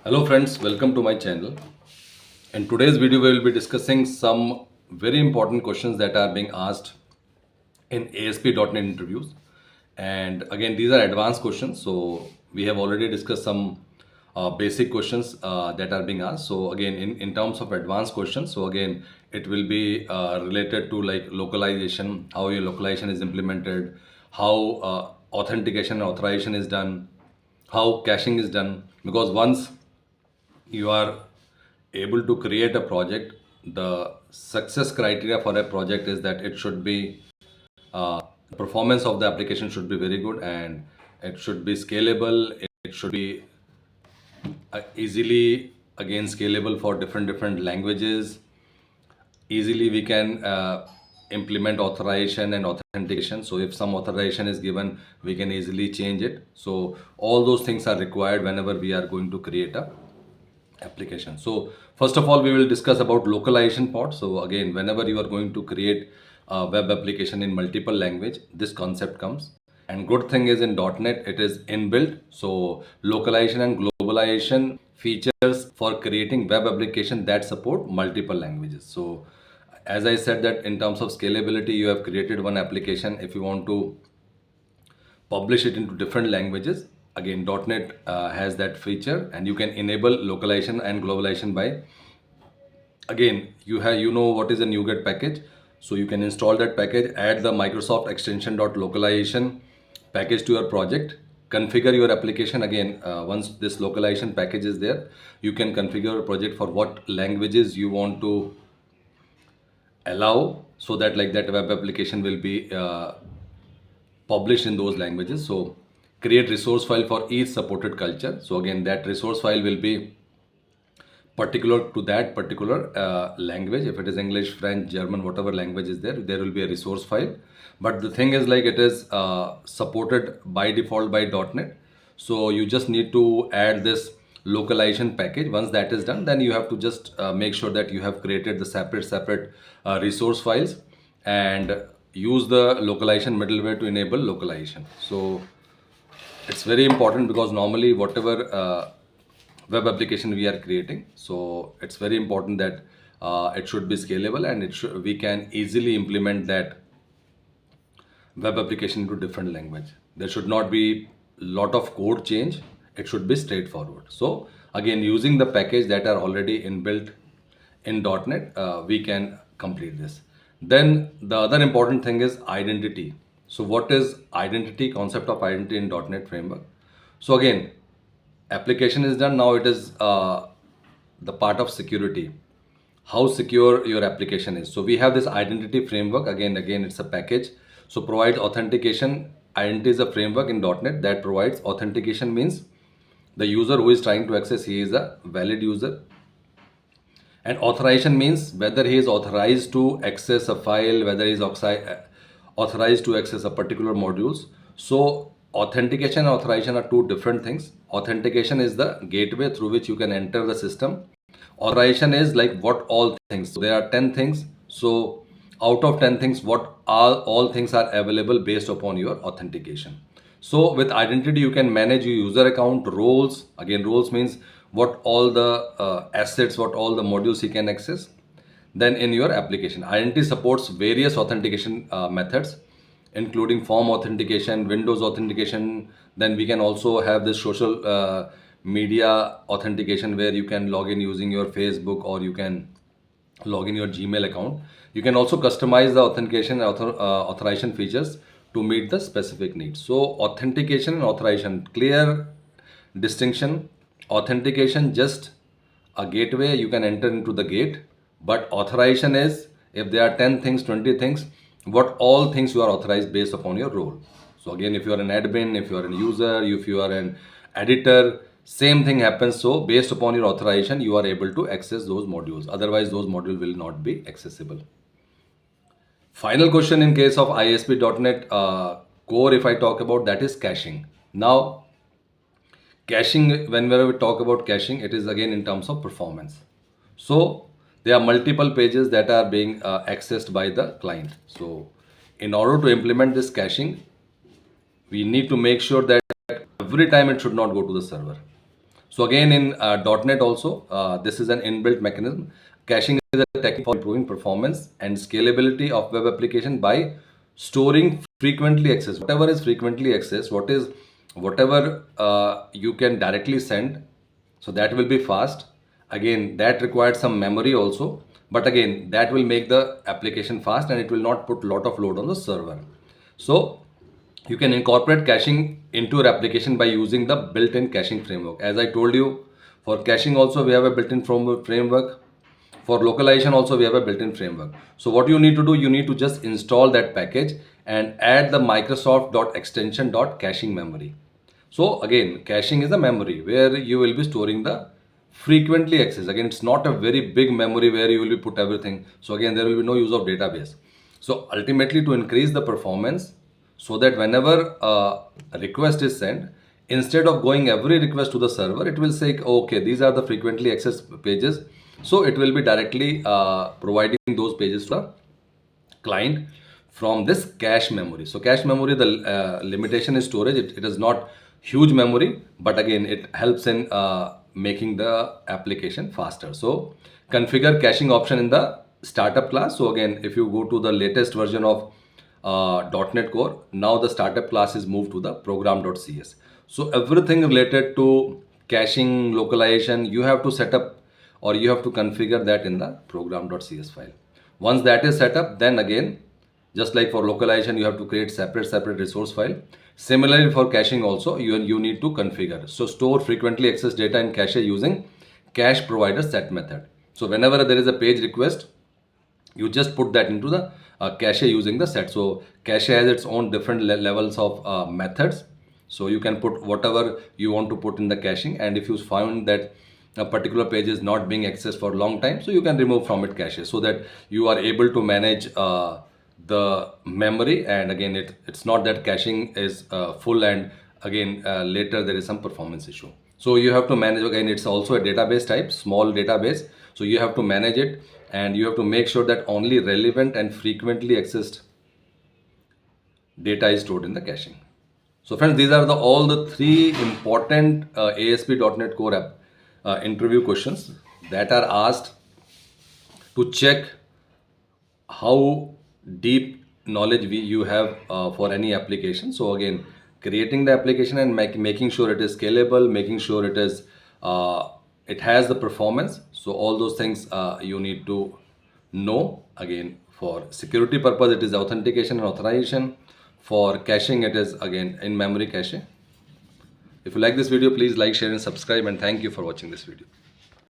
Hello friends, welcome to my channel. In today's video, we will be discussing some very important questions that are being asked in ASP.NET interviews. And again, these are advanced questions. So we have already discussed some basic questions that are being asked. So again, in terms of advanced questions, so again, it will be related to like localization, how your localization is implemented, how authentication and authorization is done, how caching is done. Because once you are able to create a project, the success criteria for a project is that it should be the performance of the application should be very good, and it should be scalable. It should be easily again scalable for different languages. Easily we can implement authorization and authentication. So if some authorization is given, we can easily change it. So all those things are required whenever we are going to create a application. So first of all, we will discuss about localization part. So again, whenever you are going to create a web application in multiple language, this concept comes. And good thing is in .NET, it is inbuilt. So localization and globalization features for creating web application that support multiple languages. So as I said that in terms of scalability, you have created one application. If you want to publish it into different languages, again .NET has that feature, and you can enable localization and globalization by, again, you know what is a NuGet package. So you can install that package, add the Microsoft extension .localization package to your project, configure your application. Again, once this localization package is there, you can configure your project for what languages you want to allow, so that like that web application will be published in those languages. So create resource file for each supported culture. So again, that resource file will be particular to that particular language. If it is English, French, German, whatever language is there, there will be a resource file. But the thing is like it is supported by default by .NET. So you just need to add this localization package. Once that is done, then you have to just make sure that you have created the separate resource files and use the localization middleware to enable localization. So it's very important because normally whatever web application we are creating, so it's very important that it should be scalable, and we can easily implement that web application into different language. There should not be lot of code change. It should be straightforward. So again, using the package that are already inbuilt in .NET, we can complete this. Then the other important thing is identity. So what is identity? Concept of identity in .NET framework. So again, application is done. Now it is the part of security, how secure your application is. So we have this identity framework. Again, it's a package. So provides authentication. Identity is a framework in .NET that provides authentication. Means the user who is trying to access, he is a valid user. And authorization means whether he is authorized to access a file, whether he is authorized to access a particular modules. So authentication and authorization are two different things. Authentication is the gateway through which you can enter the system. Authorization is like what all things. So there are 10 things. So out of 10 things, what all things are available based upon your authentication. So with identity, you can manage your user account, roles. Again, roles means what all the assets, what all the modules you can access. Then in your application, identity supports various authentication methods, including form authentication, Windows authentication. Then we can also have this social media authentication, where you can log in using your Facebook, or you can log in your Gmail account. You can also customize the authentication and authorization features to meet the specific needs. So authentication and authorization, clear distinction. Authentication just a gateway, you can enter into the gate. But authorization is if there are 10 things, 20 things, what all things you are authorized based upon your role. So again, if you are an admin, if you are a user, if you are an editor, same thing happens. So based upon your authorization, you are able to access those modules. Otherwise, those modules will not be accessible. Final question in case of ASP.NET Core, if I talk about, that is caching. Now, caching, whenever we talk about caching, it is again in terms of performance. So there are multiple pages that are being accessed by the client. So in order to implement this caching, we need to make sure that every time it should not go to the server. So again, in .NET also, this is an inbuilt mechanism. Caching is a technique for improving performance and scalability of web application by storing frequently accessed. Whatever is frequently accessed, whatever you can directly send, so that will be fast. Again, that requires some memory also, but again, that will make the application fast and it will not put lot of load on the server. So you can incorporate caching into your application by using the built-in caching framework. As I told you, for caching also we have a built-in framework. For localization also we have a built-in framework. So what you need to do, you need to just install that package and add the microsoft.extension.caching memory. So again, caching is a memory where you will be storing the frequently accessed. Again, it's not a very big memory where you will be put everything. So again, there will be no use of database. So ultimately, to increase the performance, so that whenever a request is sent, instead of going every request to the server, it will say, okay, these are the frequently accessed pages. So it will be directly providing those pages to the client from this cache memory. So cache memory, the limitation is storage. It is not huge memory, but again, it helps in making the application faster. So configure caching option in the startup class. So again, if you go to the latest version of .NET Core, now the startup class is moved to the program.cs. So everything related to caching, localization, you have to set up or you have to configure that in the program.cs file. Once that is set up, then again, just like for localization, you have to create separate resource file. Similarly for caching also, you need to configure. So store frequently accessed data in cache using cache provider set method. So whenever there is a page request, you just put that into the cache using the set. So cache has its own different levels of methods. So you can put whatever you want to put in the caching, and if you find that a particular page is not being accessed for a long time, so you can remove from it cache, so that you are able to manage the memory. And again, it's not that caching is full and again later there is some performance issue. So you have to manage. Again, it's also a database type, small database, so you have to manage it and you have to make sure that only relevant and frequently accessed data is stored in the caching. So friends, these are all the three important ASP.NET Core app interview questions that are asked to check how deep knowledge you have for any application. So again, creating the application and making sure it is scalable, making sure it has the performance. So all those things you need to know. Again, for security purpose, it is authentication and authorization. For caching, it is again in memory cache. If you like this video, please like, share and subscribe, and thank you for watching this video.